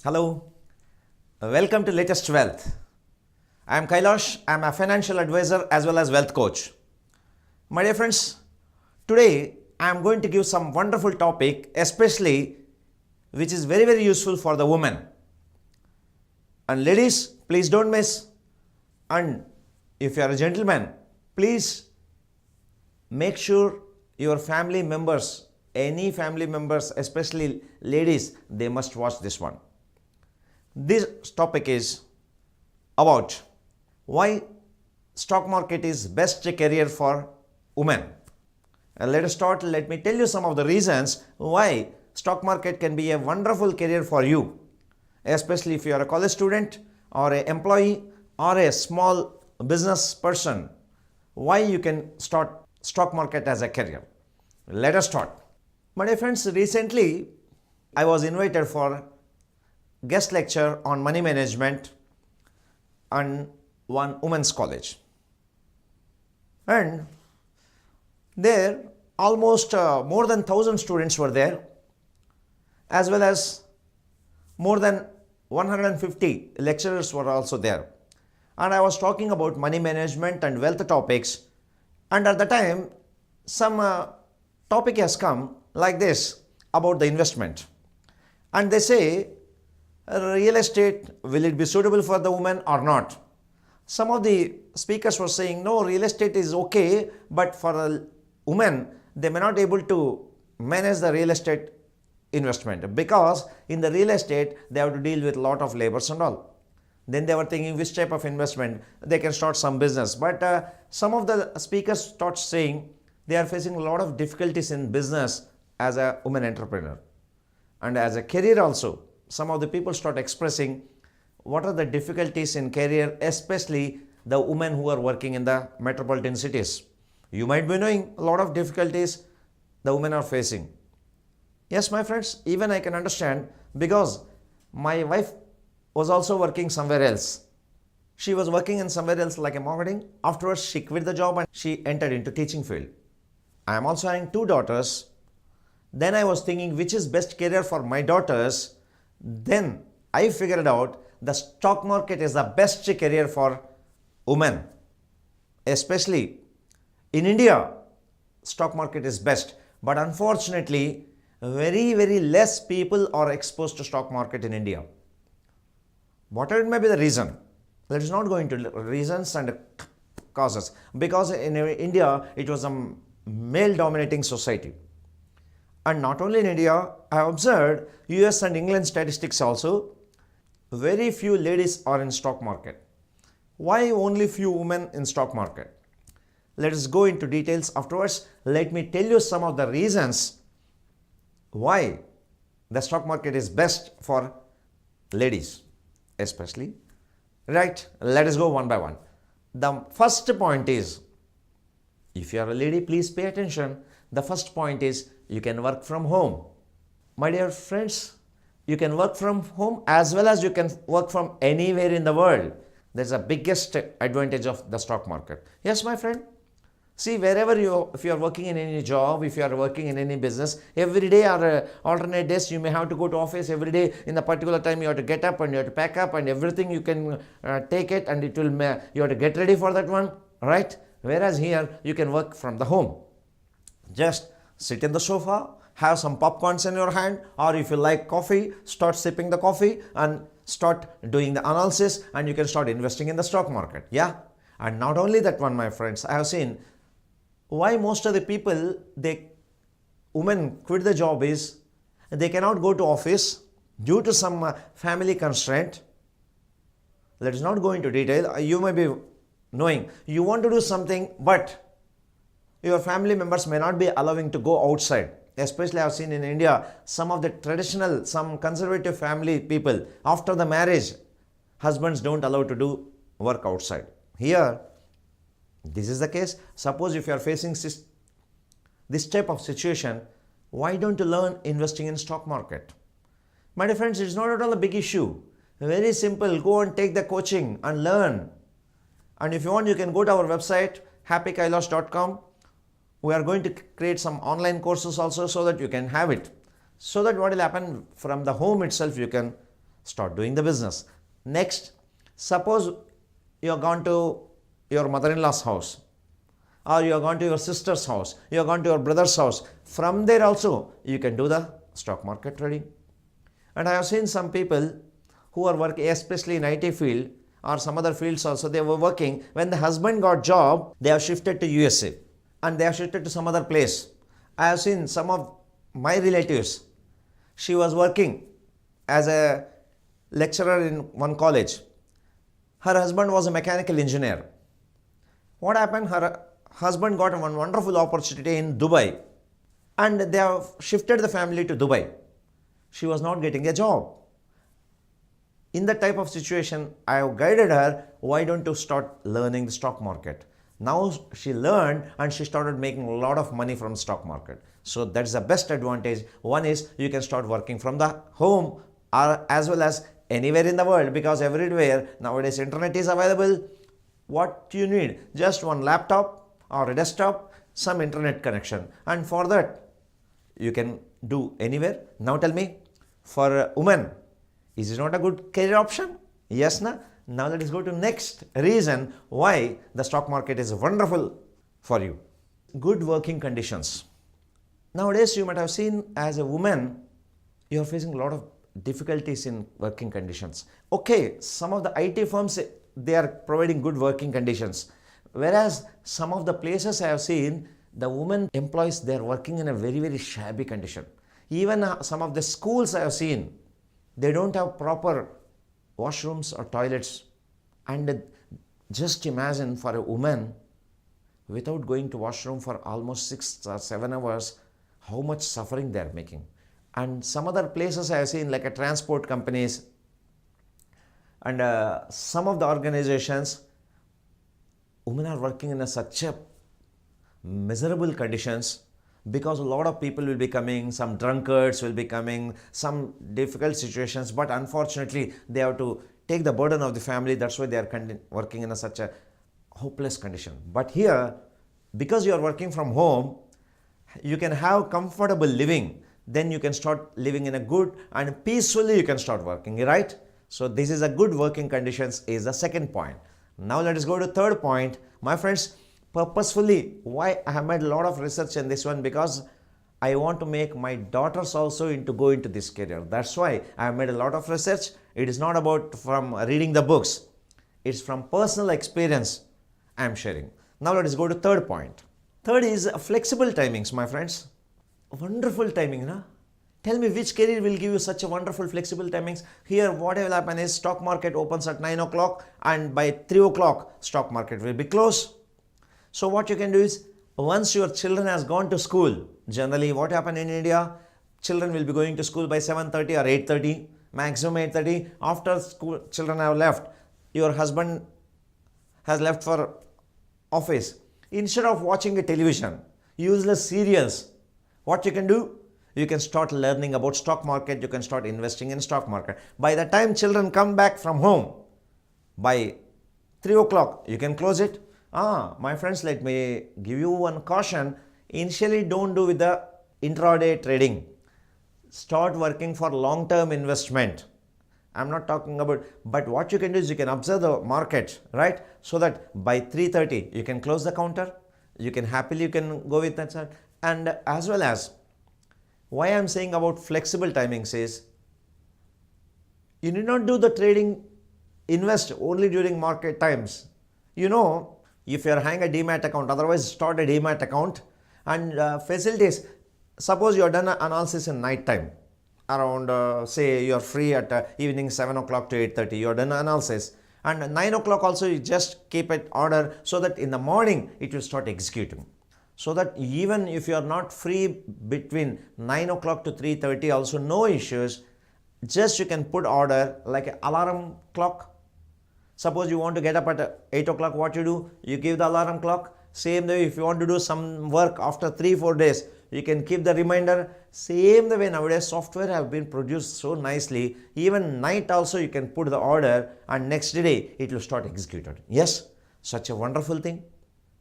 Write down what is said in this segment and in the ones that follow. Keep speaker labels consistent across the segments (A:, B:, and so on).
A: Hello, welcome to Latest Wealth. I am Kailas. I am a financial advisor as well as wealth coach. My dear friends, today I am going to give some wonderful topic, especially which is very useful for the women. And ladies, please don't miss. And if you are a gentleman, please make sure your family members, any family members, especially ladies, they must watch this one. This topic is about why stock market is best career for women. And let us start. Let me tell you some of the reasons why stock market can be a wonderful career for you, especially if you are a college student or an employee or a small business person. Why you can start stock market as a career. Let us start. My dear friends, recently I was invited for guest lecture on money management on one women's college, and there almost more than 1,000 students were there, as well as more than 150 lecturers were also there, and I was talking about money management and wealth topics. And at the time some topic has come like this about the investment, and they say real estate, will it be suitable for the woman or not? Some of the speakers were saying no, real estate is okay, but for a woman they may not be able to manage the real estate investment, because in the real estate they have to deal with a lot of labors and all. Then they were thinking which type of investment they can start some business, but some of the speakers start saying they are facing a lot of difficulties in business as a woman entrepreneur and as a career also. Some of the people start expressing what are the difficulties in career, especially the women who are working in the metropolitan cities. You might be knowing a lot of difficulties the women are facing. Yes, my friends, even I can understand, because my wife was also working somewhere else. She was working in somewhere else like a marketing. Afterwards, she quit the job and she entered into teaching field. I am also having 2 daughters. Then I was thinking which is best career for my daughters. Then I figured out the stock market is the best career for women, especially in India. Stock market is best, but unfortunately very less people are exposed to stock market in India. Whatever it may be the reason, let us not go into reasons and causes, because in India it was a male dominating society. And not only in India, I observed US and England statistics also, very few ladies are in stock market. Why only few women in stock market? Let us go into details afterwards. Let me tell you some of the reasons why the stock market is best for ladies especially. Right, let us go one by one. The first point is, if you are a lady, please pay attention. The first point is you can work from home. My dear friends, you can work from home as well as you can work from anywhere in the world. That's the biggest advantage of the stock market. Yes, my friend. See, wherever if you are working in any job, if you are working in any business, every day or alternate days you may have to go to office. Every day in a particular time you have to get up and you have to pack up and everything. You can take it and it will, you have to get ready for that one, right? Whereas here you can work from the home. Just sit in the sofa, have some popcorns in your hand, or if you like coffee, start sipping the coffee and start doing the analysis, and you can start investing in the stock market. Yeah. And not only that one, my friends, I have seen why most of the people, women quit the job is they cannot go to office due to some family constraint. Let us not go into detail. You may be knowing you want to do something, but your family members may not be allowing to go outside. Especially I have seen in India, some of the traditional, some conservative family people, after the marriage, husbands don't allow to do work outside. Here, this is the case. Suppose if you are facing this type of situation, why don't you learn investing in stock market? My dear friends, it's not at all a big issue. Very simple. Go and take the coaching and learn. And if you want, you can go to our website, happykailas.com. We are going to create some online courses also so that you can have it. So that what will happen from the home itself, you can start doing the business. Next, suppose you have gone to your mother-in-law's house, or you have gone to your sister's house, you have gone to your brother's house. From there also, you can do the stock market trading. And I have seen some people who are working, especially in IT field or some other fields also, they were working. When the husband got job, they have shifted to USA and they have shifted to some other place. I have seen some of my relatives, she was working as a lecturer in one college. Her husband was a mechanical engineer. What happened? Her husband got one wonderful opportunity in Dubai and they have shifted the family to Dubai. She was not getting a job. In that type of situation, I have guided her, why don't you start learning the stock market? Now she learned and she started making a lot of money from stock market. So that's the best advantage. One is you can start working from the home or as well as anywhere in the world, because everywhere nowadays internet is available. What you need? Just one laptop or a desktop, some internet connection, and for that you can do anywhere. Now tell me, for a woman, is it not a good career option? Yes, na? Now let us go to next reason why the stock market is wonderful for you. Good working conditions. Nowadays you might have seen as a woman, you are facing a lot of difficulties in working conditions. Okay, some of the IT firms, they are providing good working conditions. Whereas some of the places I have seen, the women employees, they are working in a very, very shabby condition. Even some of the schools I have seen, they don't have proper washrooms or toilets. And just imagine for a woman, without going to washroom for almost 6 or 7 hours, how much suffering they are making. And some other places I have seen, like a transport companies and some of the organizations, women are working in such a miserable conditions, because a lot of people will be coming, some drunkards will be coming, some difficult situations, but unfortunately they have to take the burden of the family. That's why they are working in such a hopeless condition. But here, because you are working from home, you can have comfortable living. Then you can start living in a good and peacefully you can start working, right? So this is a good working conditions is the second point. Now let us go to third point. My friends, purposefully, why I have made a lot of research in this one, because I want to make my daughters also go into this career. That's why I have made a lot of research. It is not about from reading the books. It's from personal experience I am sharing. Now let us go to third point. Third is flexible timings, my friends. Wonderful timing, na? Tell me which career will give you such a wonderful flexible timings. Here what will happen is stock market opens at 9 o'clock and by 3 o'clock stock market will be closed. So what you can do is, once your children has gone to school, generally what happen in India, children will be going to school by 7:30 or 8:30, maximum 8:30. After school, children have left, your husband has left for office. Instead of watching a television, useless serials, what you can do? You can start learning about stock market, you can start investing in stock market. By the time children come back from home, by 3 o'clock, you can close it. My friends, let me give you one caution. Initially, don't do with the intraday trading. Start working for long-term investment. I'm not talking about, but what you can do is you can observe the market, right? So that by 3:30, you can close the counter. You can happily, you can go with that. And as well as, why I'm saying about flexible timings is, you need not do the trading, invest only during market times. You know, if you are having a Demat account, otherwise start a Demat account and facilities. Suppose you are done analysis in night time, around say you are free at evening 7 o'clock to 8:30, you are done analysis, and 9 o'clock also you just keep it order, so that in the morning it will start executing. So that even if you are not free between 9 o'clock to 3:30 also, no issues, just you can put order like an alarm clock. Suppose you want to get up at 8 o'clock, what you do? You give the alarm clock. Same way, if you want to do some work after 3-4 days, you can keep the reminder. Same the way nowadays software have been produced so nicely. Even night also you can put the order and next day it will start executed. Yes, such a wonderful thing.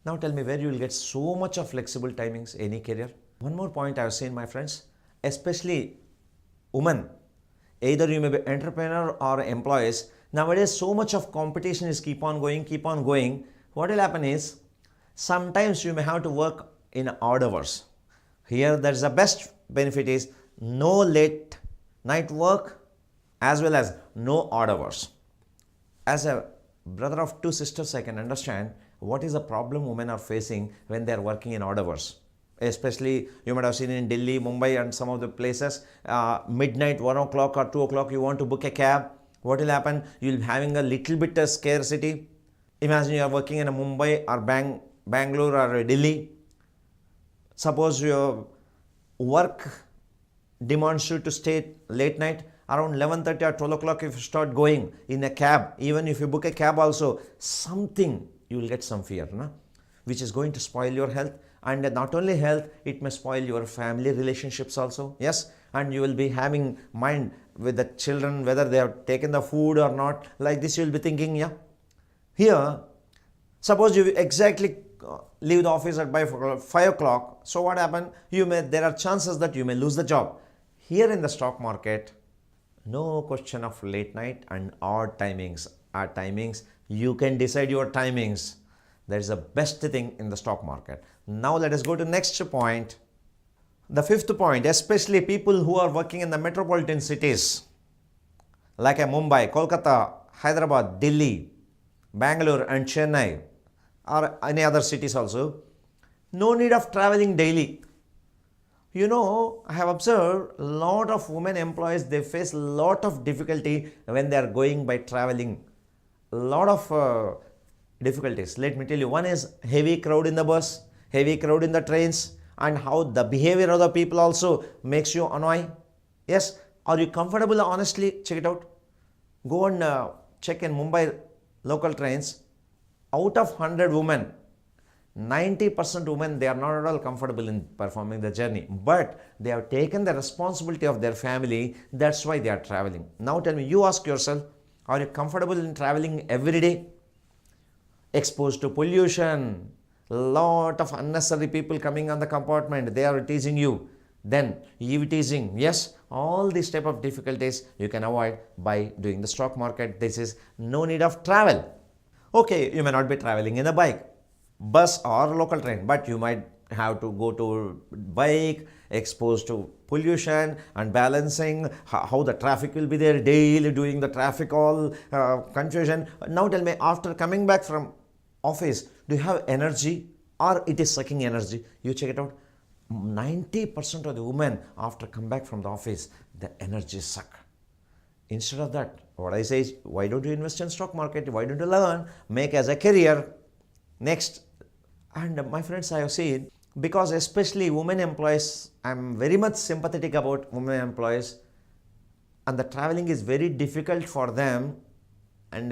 A: Now tell me where you will get so much of flexible timings, any career. One more point I have seen, my friends, especially women. Either you may be entrepreneur or employees. Nowadays, so much of competition is keep on going, keep on going. What will happen is, sometimes you may have to work in odd hours. Here, there's the best benefit is no late night work as well as no odd hours. As a brother of two sisters, I can understand what is the problem women are facing when they are working in odd hours. Especially, you might have seen in Delhi, Mumbai and some of the places, midnight, 1 o'clock or 2 o'clock, you want to book a cab. What will happen? You'll be having a little bit of scarcity. Imagine you are working in a Mumbai or Bangalore or Delhi. Suppose your work demands you to stay late night, around 11:30 or 12 o'clock if you start going in a cab, even if you book a cab also, something you will get some fear, which is going to spoil your health. And not only health, it may spoil your family relationships also. Yes, and you will be having mind with the children, whether they have taken the food or not. Like this, you will be thinking, yeah. Here, suppose you exactly leave the office at by 5 o'clock. So what happened? There are chances that you may lose the job. Here in the stock market, no question of late night and odd timings. Odd timings, you can decide your timings. That is the best thing in the stock market. Now let us go to next point. The fifth point, especially people who are working in the metropolitan cities like Mumbai, Kolkata, Hyderabad, Delhi, Bangalore and Chennai or any other cities also. No need of traveling daily. I have observed a lot of women employees, they face a lot of difficulty when they are going by traveling. A lot of difficulties. Let me tell you, one is heavy crowd in the bus, heavy crowd in the trains, and how the behavior of the people also makes you annoy. Yes, are you comfortable? Honestly, check it out. Go and check in Mumbai local trains. Out of 100 women, 90% women, they are not at all comfortable in performing the journey, but they have taken the responsibility of their family. That's why they are traveling. Now tell me, you ask yourself, are you comfortable in traveling every day? Exposed to pollution, lot of unnecessary people coming on the compartment, they are teasing you. Then eve teasing, yes, all these type of difficulties you can avoid by doing the stock market. This is no need of travel. Okay, you may not be traveling in a bike, bus or local train, but you might have to go to bike, exposed to pollution and balancing how the traffic will be there daily, doing the traffic all confusion. Now tell me, after coming back from office, do you have energy or it is sucking energy? You check it out. 90% of the women after come back from the office, the energy suck. Instead of that, what I say is, why don't you invest in stock market? Why don't you learn, make as a career? Next, and my friends, I have seen, because especially women employees, I am very much sympathetic about women employees, and the traveling is very difficult for them. And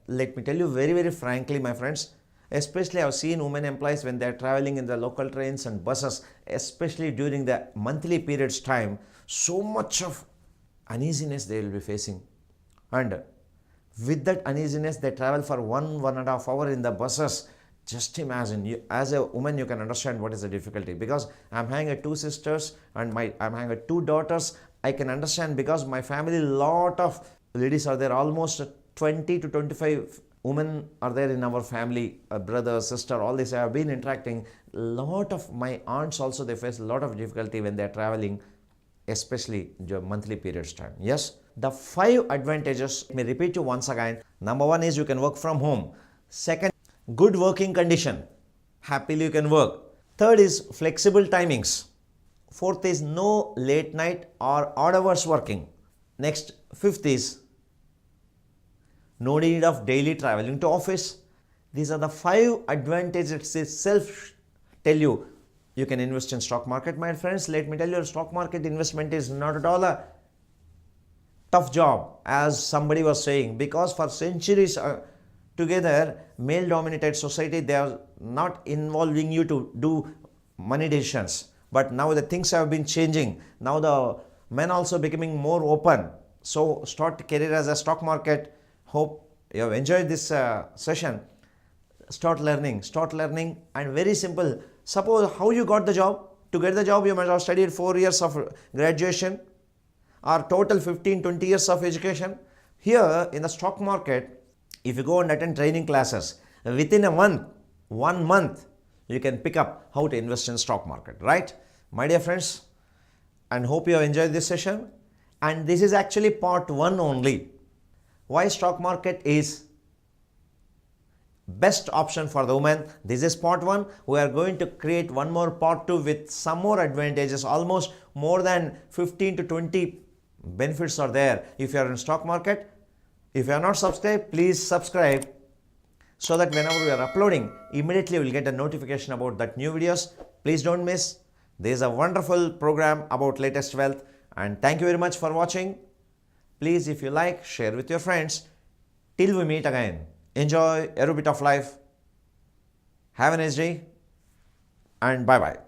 A: let me tell you very, very frankly, my friends, especially I have seen women employees when they are traveling in the local trains and buses, especially during the monthly periods time, so much of uneasiness they will be facing. And with that uneasiness, they travel for 1.5 hours in the buses. Just imagine, as a woman, you can understand what is the difficulty, because I'm having two sisters and I'm having two daughters. I can understand, because my family, lot of ladies are there, almost 20 to 25 women are there in our family, a brother, sister, all this. I have been interacting. A lot of my aunts also, they face a lot of difficulty when they are traveling, especially during monthly periods time. Yes, the 5 advantages, let me repeat you once again. Number 1 is you can work from home. Second, good working condition. Happily you can work. Third is flexible timings. Fourth is no late night or odd hours working. Next, fifth is no need of daily traveling to office. These are the 5 advantages itself tell you you can invest in stock market. My friends, let me tell you, stock market investment is not at all a tough job, as somebody was saying, because for centuries together, male dominated society, they are not involving you to do money decisions. But now the things have been changing. Now the men also becoming more open. So start career as a stock market. Hope you have enjoyed this session. Start learning, and very simple. Suppose how you got the job. To get the job, you must have studied 4 years of graduation, or total 15-20 years of education. Here in the stock market, if you go and attend training classes, within a month, 1 month, you can pick up how to invest in stock market, right? My dear friends, and hope you have enjoyed this session. And this is actually part 1 only. Why stock market is best option for the women. This is part 1. We are going to create one more part 2 with some more advantages. Almost more than 15 to 20 benefits are there if you are in stock market. If you are not subscribed, please subscribe, so that whenever we are uploading, immediately you will get a notification about that new videos. Please don't miss. There is a wonderful program about latest wealth, and thank you very much for watching. Please, if you like, share with your friends. Till we meet again, enjoy every bit of life. Have a nice day, and bye bye.